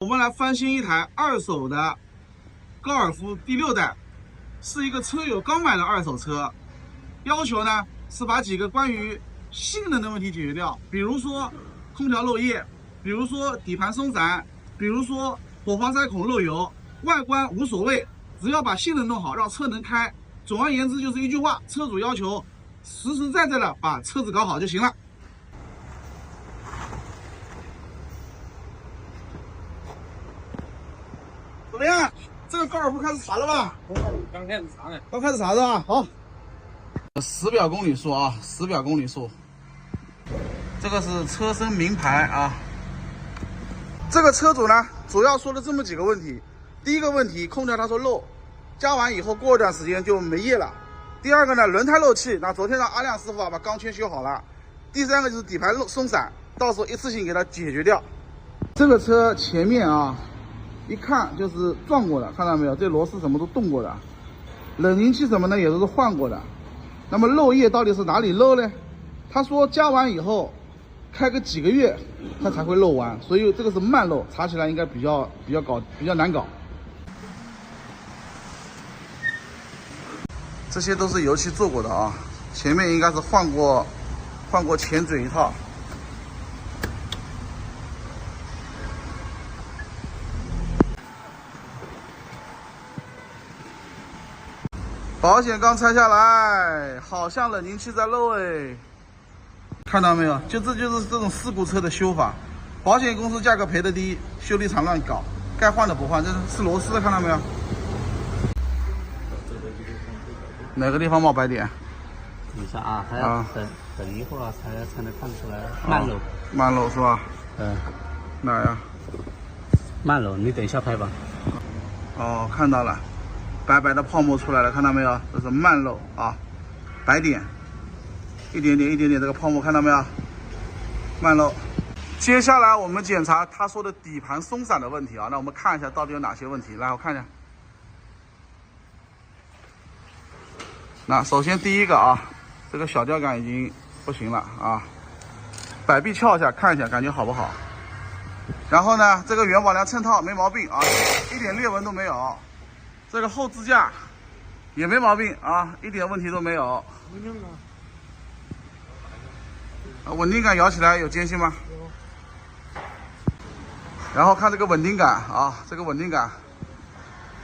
我们来翻新一台二手的高尔夫第6代，是一个车友刚买的二手车，要求呢是把几个关于性能的问题解决掉，比如说空调漏液，比如说底盘松散，比如说火花塞孔漏油，外观无所谓，只要把性能弄好，让车能开。总而言之就是一句话，车主要求实实在在的把车子搞好就行了。怎么样？这个高尔夫开始查了吧？刚开始查呢。刚开始查是吧？好。实表公里数啊，实表公里数。这个是车身名牌啊。这个车主呢，主要说了这么几个问题。第一个问题，空调他说漏，加完以后过一段时间就没液了。第二个呢，轮胎漏气，那昨天让阿亮师傅把钢圈修好了。第三个就是底盘松散，到时候一次性给它解决掉。这个车前面啊，一看就是撞过的，看到没有？这螺丝什么都动过的，冷凝器什么的也都是换过的。那么漏液到底是哪里漏呢？他说加完以后开个几个月它才会漏完，所以这个是慢漏，查起来应该比较难搞。这些都是油漆做过的啊，前面应该是换过前嘴一套。保险杠拆下来，好像冷凝器在漏哎，看到没有？这就是这种事故车的修法，保险公司价格赔的低，修理厂乱搞，该换的不换，这是螺丝的，看到没有？哪个地方冒白点？等一下啊，还要等一会儿才能看出来慢漏。慢漏是吧？嗯。哪呀？慢漏，你等一下拍吧。哦，看到了。白白的泡沫出来了，看到没有？这是慢漏啊，白点，一点点这个泡沫看到没有？慢漏。接下来我们检查他说的底盘松散的问题啊，那我们看一下到底有哪些问题。来，我看一下。那首先第一个啊，这个小吊杆已经不行了啊，摆臂撬一下看一下，感觉好不好？然后呢，这个元宝梁衬套没毛病啊，一点裂纹都没有。这个后支架也没毛病啊，一点问题都没有。稳定杆摇起来有间隙吗？有。然后看这个稳定杆啊，这个稳定杆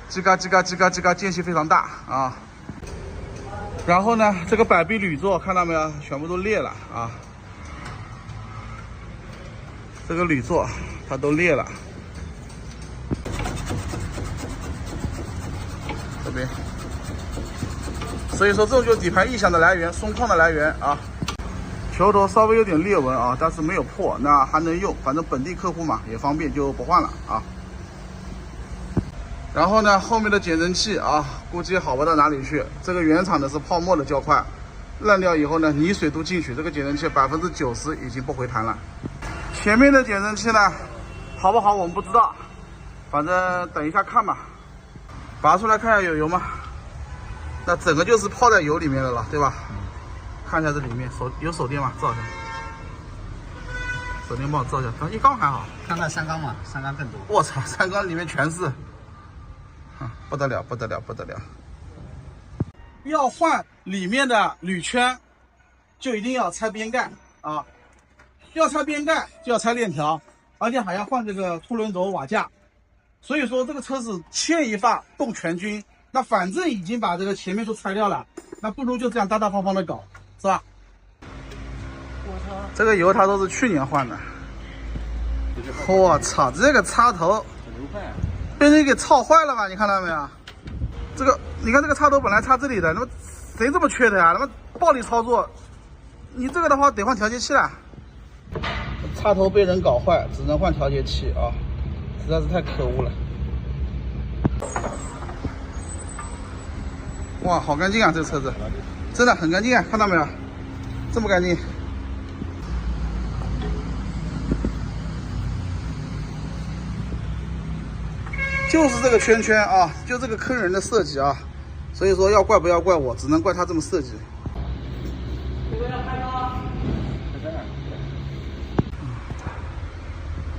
叽嘎叽嘎叽嘎叽嘎，间隙非常大啊。然后呢，这个摆臂铝座看到没有，全部都裂了啊。这个铝座它都裂了。这边，所以说这种就是底盘异响的来源，松旷的来源啊。球头稍微有点裂纹啊，但是没有破，那还能用，反正本地客户嘛也方便，就不换了啊。然后呢，后面的减震器啊，估计好不到哪里去。这个原厂的是泡沫的胶块，烂掉以后呢，泥水都进去，这个减震器90%已经不回弹了。前面的减震器呢，好不好我们不知道，反正等一下看吧。拔出来看一下有油吗？那整个就是泡在油里面的了，对吧？看一下这里面有手电吗？照一下。手电帮我照一下，一缸还好。看看三缸嘛，三缸更多。我操，三缸里面全是，不得了，不得了，不得了！要换里面的铝圈，就一定要拆边盖啊！要拆边盖就要拆链条，而且还要换这个凸轮轴瓦架。所以说这个车子牵一发动全军，那反正已经把这个前面都拆掉了，那不如就这样大大方方的搞，是吧？这个油它都是去年换的。我操，这个插头被人给操坏了吧？你看到没有？这个你看这个插头本来插这里的，那么谁这么缺的呀？那么暴力操作，你这个的话得换调节器了。插头被人搞坏，只能换调节器啊！实在是太可恶了。哇，好干净啊！这个车子真的很干净啊，看到没有？这么干净。就是这个圈圈啊，就这个坑人的设计啊，所以说要怪不要怪我，只能怪他这么设计。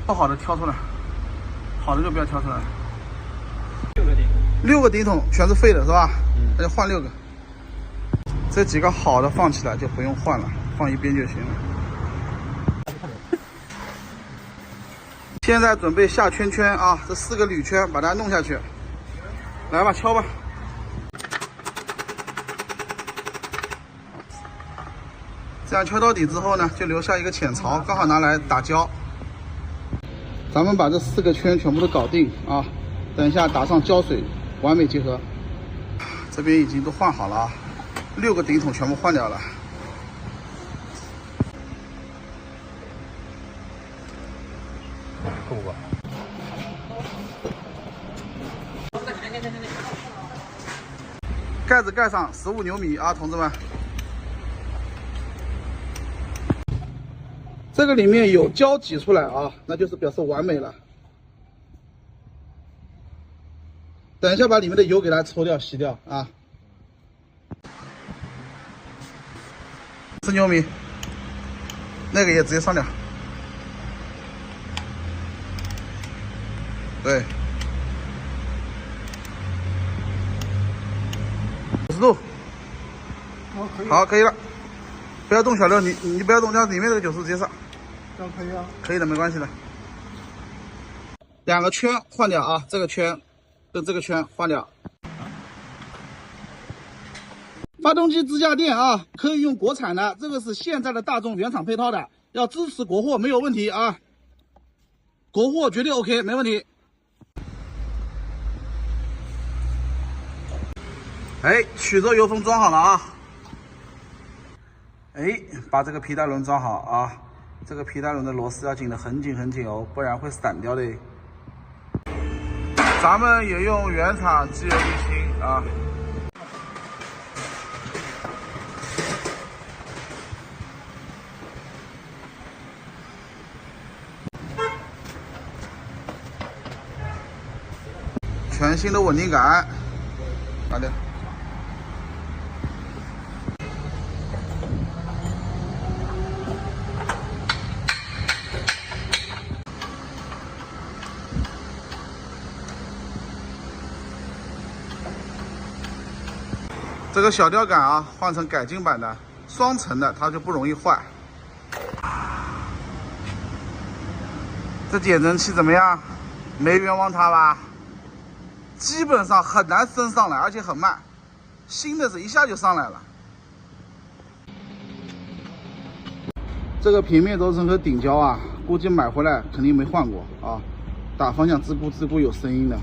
不好的挑出来，好的就不要挑出来。 6个顶6个顶筒全是废的，是吧？嗯，那就换6个。这几个好的放起来就不用换了，放一边就行了。现在准备下圈圈啊，这4个铝圈把它弄下去。来吧，敲吧。这样敲到底之后呢，就留下一个浅槽，刚好拿来打胶。咱们把这4个圈全部都搞定啊，等一下打上胶水，完美结合。这边已经都换好了啊，6个顶筒全部换掉了。够吧？盖子盖上15牛米啊，同志们。这个里面有胶挤出来啊，那就是表示完美了。等一下把里面的油给它抽掉、洗掉啊。10牛米，那个也直接上掉。对。90度。好，可以了。不要动小六，你不要动，让里面这个90度直接上。这样可以啊？可以的，没关系的。2个圈换掉啊，这个圈跟这个圈换掉。发动机支架垫啊，可以用国产的，这个是现在的大众原厂配套的，要支持国货没有问题啊，国货绝对 OK， 没问题。哎，曲轴油封装好了啊。哎，把这个皮带轮装好啊，这个皮带轮的螺丝要紧得很紧很紧哦，不然会散掉的。咱们也用原厂机油滤芯啊。全新的稳定杆，拿掉。这个小吊杆啊，换成改进版的双层的，它就不容易坏。这减震器怎么样？没冤枉它吧？基本上很难升上来，而且很慢。新的是一下就上来了。这个平面轴承和顶胶啊，估计买回来肯定没换过啊，打方向吱咕吱咕有声音的。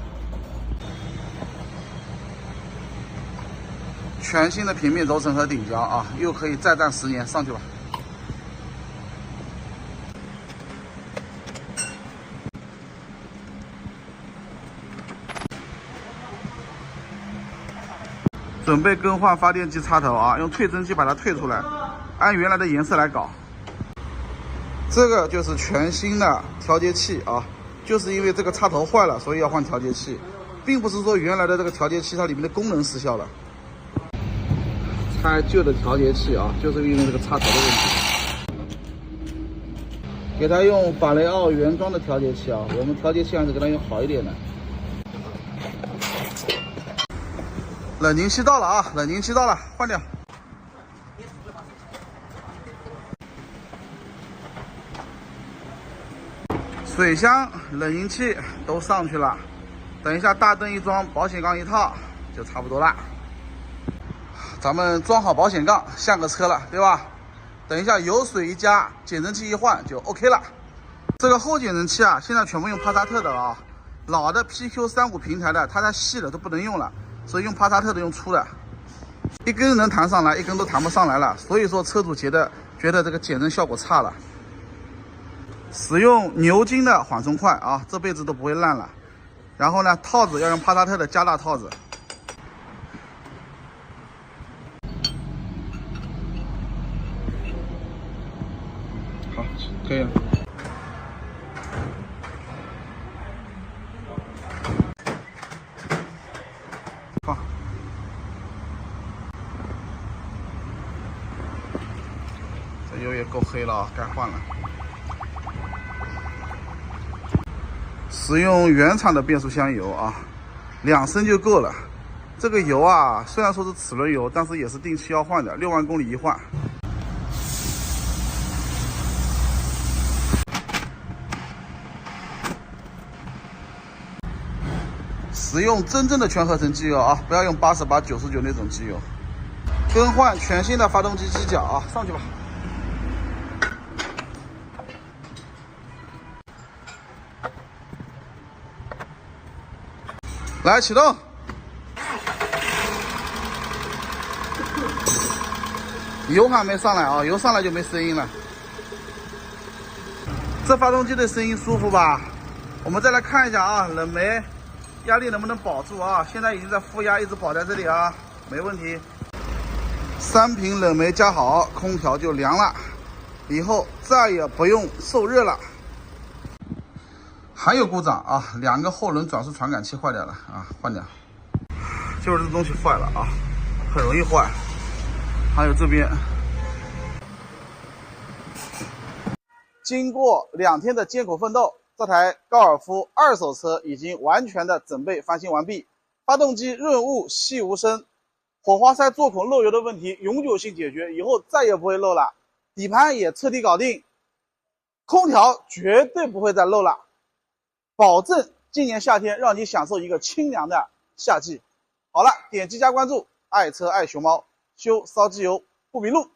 全新的平面轴承和顶胶啊，又可以再战10年，上去吧。准备更换发电机插头啊，用退针器把它退出来，按原来的颜色来搞。这个就是全新的调节器啊，就是因为这个插头坏了，所以要换调节器，并不是说原来的这个调节器它里面的功能失效了。拆旧的调节器啊，就是因为这个插头的问题。给它用法雷奥原装的调节器啊，我们调节器还是给它用好一点的。冷凝器到了啊，冷凝器到了，换掉。水箱、冷凝器都上去了，等一下大灯一装，保险杠一套就差不多了。咱们装好保险杠，下个车了，对吧？等一下油水一加，减震器一换就 OK 了。这个后减震器啊，现在全部用帕萨特的了啊，老的 PQ35平台的，它太细了都不能用了，所以用帕萨特的，用粗的，一根能弹上来，一根都弹不上来了。所以说车主觉得这个减震效果差了。使用牛津的缓冲块啊，这辈子都不会烂了。然后呢，套子要用帕萨特的加大套子。好，可以了。放。这油也够黑了啊，该换了。使用原厂的变速箱油啊，2升就够了。这个油啊，虽然说是齿轮油，但是也是定期要换的，6万公里一换。使用真正的全合成机油啊，不要用88、99那种机油。更换全新的发动机机脚啊，上去吧。来启动。油还没上来啊，油上来就没声音了。这发动机的声音舒服吧？我们再来看一下啊，冷媒压力能不能保住啊？现在已经在负压，一直保在这里啊，没问题。3瓶冷媒加好，空调就凉了，以后再也不用受热了。还有故障啊，2个后轮转速传感器坏掉了啊，换掉。就是这东西坏了啊，很容易坏。还有这边，经过2天的艰苦奋斗，这台高尔夫2手车已经完全的整备翻新完毕，发动机润物细无声，火花塞座孔漏油的问题永久性解决，以后再也不会漏了。底盘也彻底搞定，空调绝对不会再漏了，保证今年夏天让你享受一个清凉的夏季。好了，点击加关注，爱车爱熊猫，修烧机油不迷路。